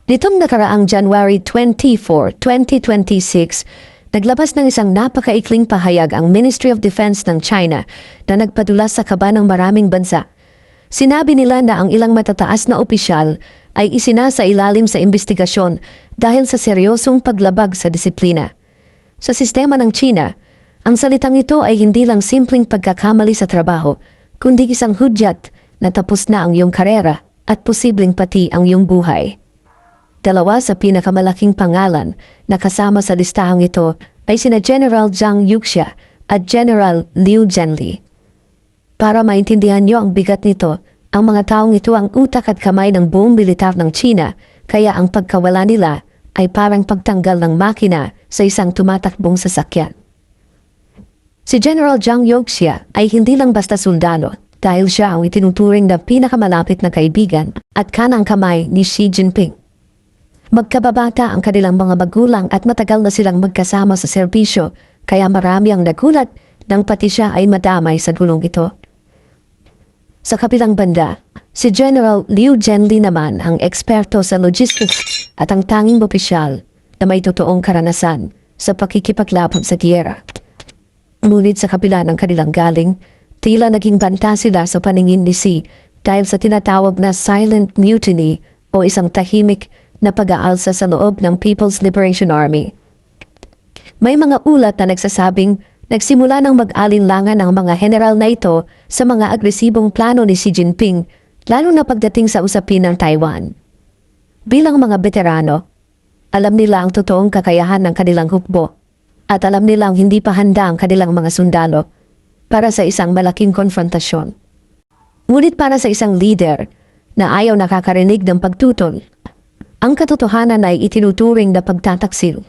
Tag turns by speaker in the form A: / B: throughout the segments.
A: Nitong nakaraang January 24, 2026, naglabas ng isang napakaikling pahayag ang Ministry of Defense ng China na nagpadulas sa kaba ng maraming bansa. Sinabi nila na ang ilang matataas na opisyal ay isinasailalim sa investigasyon dahil sa seryosong paglabag sa disiplina. Sa sistema ng China, ang salitang ito ay hindi lang simpleng pagkakamali sa trabaho, kundi isang hudyat na tapos na ang iyong karera at posibleng pati ang iyong buhay. Dalawa sa pinakamalaking pangalan na kasama sa listahang ito ay sina General Zhang Yuxia at General Liu Zhenli. Para maintindihan niyo ang bigat nito, ang mga taong ito ang utak at kamay ng buong militar ng China, kaya ang pagkawala nila ay parang pagtanggal ng makina sa isang tumatakbong sasakyan. Si General Zhang Yuxia ay hindi lang basta sundalo dahil siya ang itinuturing na pinakamalapit na kaibigan at kanang kamay ni Xi Jinping. Magkababata ang kanilang mga magulang at matagal na silang magkasama sa serbisyo, kaya marami ang nagulat nang pati siya ay madamay sa gulong ito. Sa kabilang banda, si General Liu Zhenli naman ang eksperto sa logistics at ang tanging opisyal na may totoong karanasan sa pakikipaglaban sa giyera. Ngunit sa kabila ng kanilang galing, tila naging banta sila sa paningin ni Xi dahil sa tinatawag na silent mutiny o isang tahimik na pag-aalsa sa loob ng People's Liberation Army. May mga ulat na nagsasabing nagsimula ng mag-alinlangan ang mga general na ito sa mga agresibong plano ni Xi Jinping, lalo na pagdating sa usapin ng Taiwan. Bilang mga veterano, alam nila ang totoong kakayahan ng kanilang hukbo at alam nilang hindi pa handa ang kanilang mga sundalo para sa isang malaking konfrontasyon. Ngunit para sa isang leader na ayaw nakakarinig ng pagtutol, ang katotohanan ay itinuturing na pagtataksil.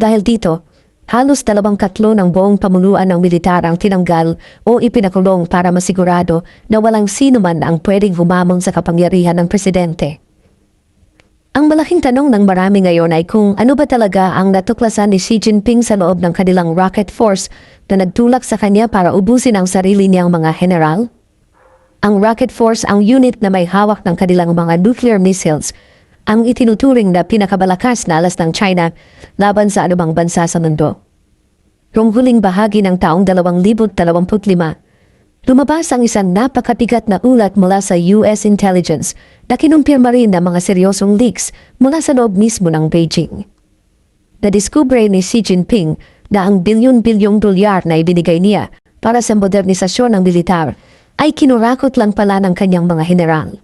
A: Dahil dito, halos 2/3 ng buong pamunuan ng militar ang tinanggal o ipinakulong para masigurado na walang sino man ang pwedeng humamon sa kapangyarihan ng presidente. Ang malaking tanong ng marami ngayon ay kung ano ba talaga ang natuklasan ni Xi Jinping sa loob ng kanilang rocket force na nagtulak sa kanya para ubusin ang sarili niyang mga general? Ang rocket force ang unit na may hawak ng kanilang mga nuclear missiles, ang itinuturing na pinakabalakas na alas ng China laban sa anumang bansa sa mundo. Noong huling bahagi ng taong 2025, lumabas ang isang napakabigat na ulat mula sa US Intelligence na kinumpirma rin ng mga seryosong leaks mula sa loob mismo ng Beijing. Nadiskubre ni Xi Jinping na ang bilyon-bilyong dolyar na ibinigay niya para sa modernisasyon ng militar ay kinurakot lang pala ng kanyang mga general.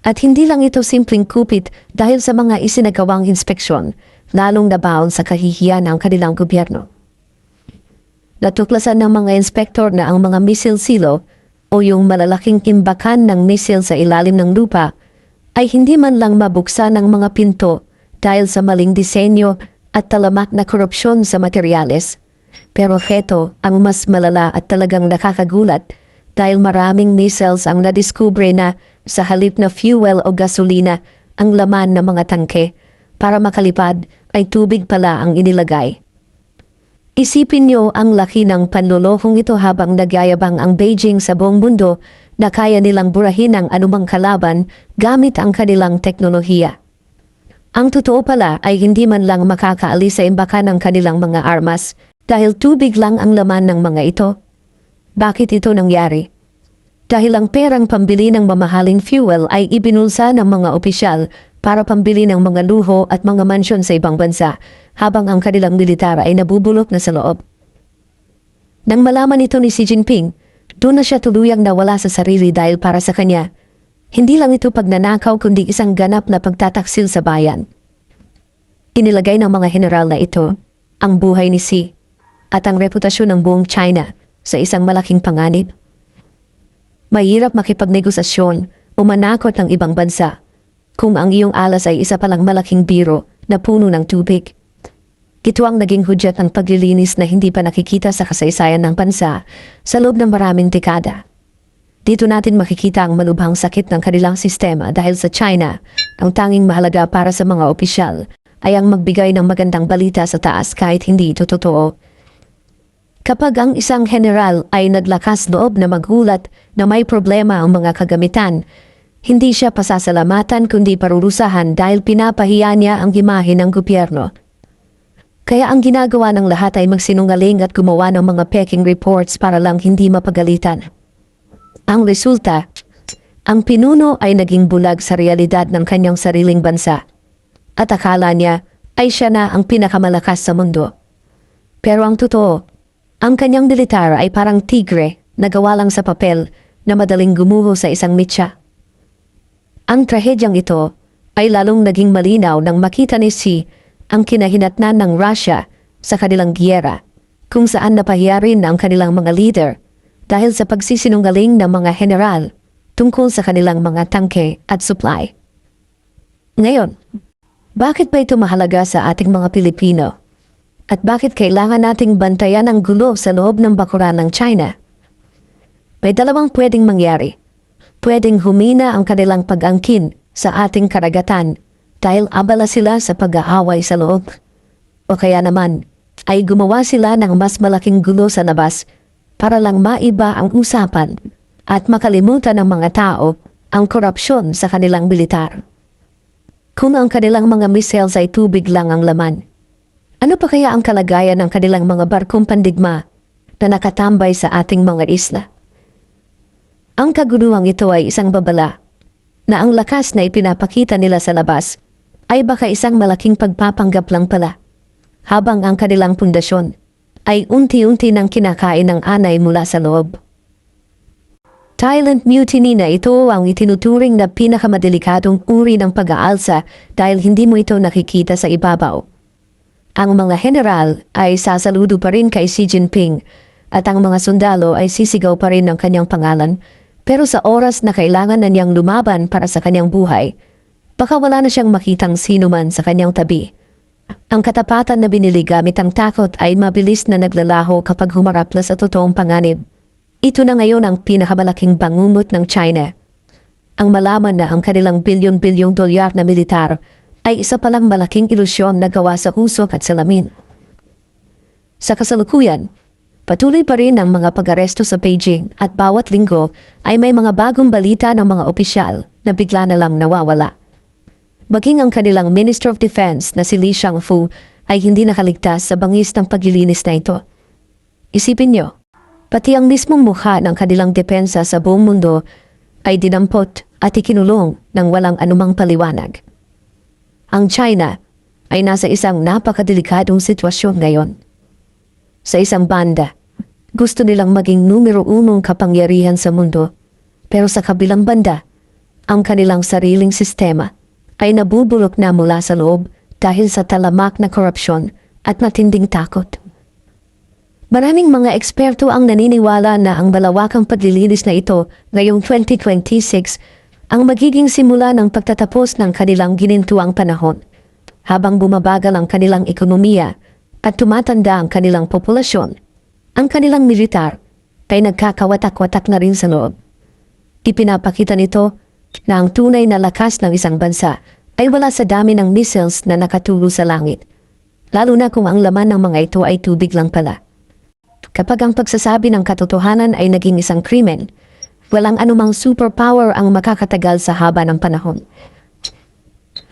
A: At hindi lang ito simpleng kupit dahil sa mga isinagawang inspeksyon, lalong nabaon sa kahihiyan ng kanilang gobyerno. Natuklasan ng mga inspektor na ang mga missile silo o yung malalaking imbakan ng missile sa ilalim ng lupa ay hindi man lang mabuksan ng mga pinto dahil sa maling disenyo at talamak na korupsyon sa materyales. Pero heto ang mas malala at talagang nakakagulat dahil maraming missiles ang nadiskubre na sa halip na fuel o gasolina ang laman ng mga tangke para makalipad ay tubig pala ang inilagay. Isipin niyo ang laki ng panlolokong ito habang nagyayabang ang Beijing sa buong mundo na kaya nilang burahin ang anumang kalaban gamit ang kanilang teknolohiya. Ang totoo pala ay hindi man lang makakaalis sa imbakan ng kanilang mga armas dahil tubig lang ang laman ng mga ito. Bakit ito nangyari? Dahil ang perang pambili ng mamahaling fuel ay ibinulsa ng mga opisyal para pambili ng mga luho at mga mansyon sa ibang bansa, habang ang kanilang militar ay nabubulok na sa loob. Nang malaman ito ni Xi Jinping, doon na siya tuluyang nawala sa sarili dahil para sa kanya, hindi lang ito pagnanakaw kundi isang ganap na pagtataksil sa bayan. Inilagay ng mga general na ito ang buhay ni Xi at ang reputasyon ng buong China sa isang malaking panganib. Mahirap makipagnegosasyon o manakot ng ibang bansa kung ang iyong alas ay isa palang malaking biro na puno ng tubig. Ito ang naging hudyat ng paglilinis na hindi pa nakikita sa kasaysayan ng bansa sa loob ng maraming dekada. Dito natin makikita ang malubhang sakit ng kanilang sistema dahil sa China, ang tanging mahalaga para sa mga opisyal ay ang magbigay ng magandang balita sa taas kahit hindi ito totoo. Kapag ang isang general ay naglakas loob na magulat na may problema ang mga kagamitan, Hindi siya pasasalamatan kundi parurusahan dahil pinapahiya niya ang imahe ng gobyerno. Kaya ang ginagawa ng lahat ay magsinungaling at gumawa ng mga peking reports para lang hindi mapagalitan. Ang resulta, ang pinuno ay naging bulag sa realidad ng kanyang sariling bansa. At akala niya ay siya na ang pinakamalakas sa mundo. Pero ang totoo, ang kanyang militar ay parang tigre na gawa lang sa papel na madaling gumuho sa isang mitya. Ang trahedyang ito ay lalong naging malinaw nang makita ni Xi ang kinahinatnan ng Russia sa kanilang giyera, kung saan napahiya rin ang kanilang mga leader dahil sa pagsisinungaling ng mga general tungkol sa kanilang mga tangke at supply. Ngayon, bakit ba ito mahalaga sa ating mga Pilipino? At bakit kailangan nating bantayan ang gulo sa loob ng bakuran ng China? May dalawang pwedeng mangyari. Pwedeng humina ang kanilang pag-angkin sa ating karagatan dahil abala sila sa pag-aaway sa loob. O kaya naman, ay gumawa sila ng mas malaking gulo sa labas para lang maiba ang usapan at makalimutan ng mga tao ang korupsyon sa kanilang militar. Kung ang kanilang mga missiles ay tubig lang ang laman, ano pa kaya ang kalagayan ng kanilang mga barkong pandigma na nakatambay sa ating mga isla? Ang kaguluhang ito ay isang babala na ang lakas na ipinapakita nila sa labas ay baka isang malaking pagpapanggap lang pala, habang ang kanilang pundasyon ay unti-unti nang kinakain ng anay mula sa loob. Silent mutiny na ito ang itinuturing na pinakamadelikadong uri ng pag-aalsa dahil hindi mo ito nakikita sa ibabaw. Ang mga general ay sasaludo pa rin kay Xi Jinping at ang mga sundalo ay sisigaw pa rin ng kanyang pangalan. Pero sa oras na kailangan na niyang lumaban para sa kanyang buhay, baka wala na siyang makitang sino man sa kanyang tabi. Ang katapatan na binili gamit ang takot ay mabilis na naglalaho kapag humarap na sa totoong panganib. Ito na ngayon ang pinakamalaking bangungot ng China. Ang malaman na ang kanilang bilyon-bilyong dolyar na militar ay isa palang malaking ilusyon na gawa sa usok at salamin. Sa kasalukuyan, patuloy pa rin ang mga pag-aresto sa Beijing at bawat linggo ay may mga bagong balita ng mga opisyal na bigla na lang nawawala. Maging ang kanilang Minister of Defense na si Li Shangfu ay hindi nakaligtas sa bangis ng paglilinis na ito. Isipin nyo, pati ang mismong mukha ng kanilang depensa sa buong mundo ay dinampot at ikinulong ng walang anumang paliwanag. Ang China ay nasa isang napakadelikadong sitwasyon ngayon. Sa isang banda, gusto nilang maging numero 1 kapangyarihan sa mundo, pero sa kabilang banda, ang kanilang sariling sistema ay nabubulok na mula sa loob dahil sa talamak na korupsyon at matinding takot. Maraming mga eksperto ang naniniwala na ang malawakang paglilinis na ito ngayong 2026 ang magiging simula ng pagtatapos ng kanilang ginintuang panahon, habang bumabagal ang kanilang ekonomiya at tumatanda ang kanilang populasyon. Ang kanilang militar ay nagkakawatak-watak na rin sa loob. Ipinapakita nito na ang tunay na lakas ng isang bansa ay wala sa dami ng missiles na nakatulo sa langit, lalo na kung ang laman ng mga ito ay tubig lang pala. Kapag ang pagsasabi ng katotohanan ay naging isang krimen, walang anumang superpower ang makakatagal sa haba ng panahon.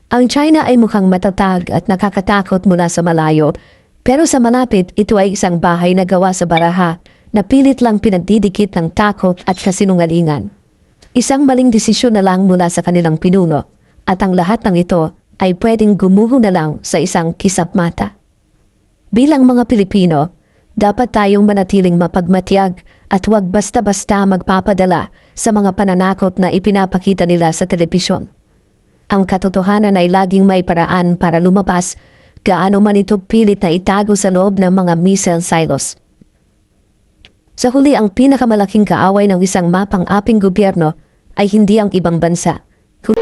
A: Ang China ay mukhang matatag at nakakatakot mula sa malayo, pero sa malapit, ito ay isang bahay na gawa sa baraha na pilit lang pinagdidikit ng takot at kasinungalingan. Isang maling desisyon na lang mula sa kanilang pinuno, at ang lahat ng ito ay pwedeng gumuho na lang sa isang kisap mata. Bilang mga Pilipino, dapat tayong manatiling mapagmatyag at huwag basta-basta magpapadala sa mga pananakot na ipinapakita nila sa telebisyon. Ang katotohanan ay laging may paraan para lumabas, gaano man ito pilit na itago sa loob ng mga missile silos. Sa huli, ang pinakamalaking kaaway ng isang mapang-aping gobyerno ay hindi ang ibang bansa, kundi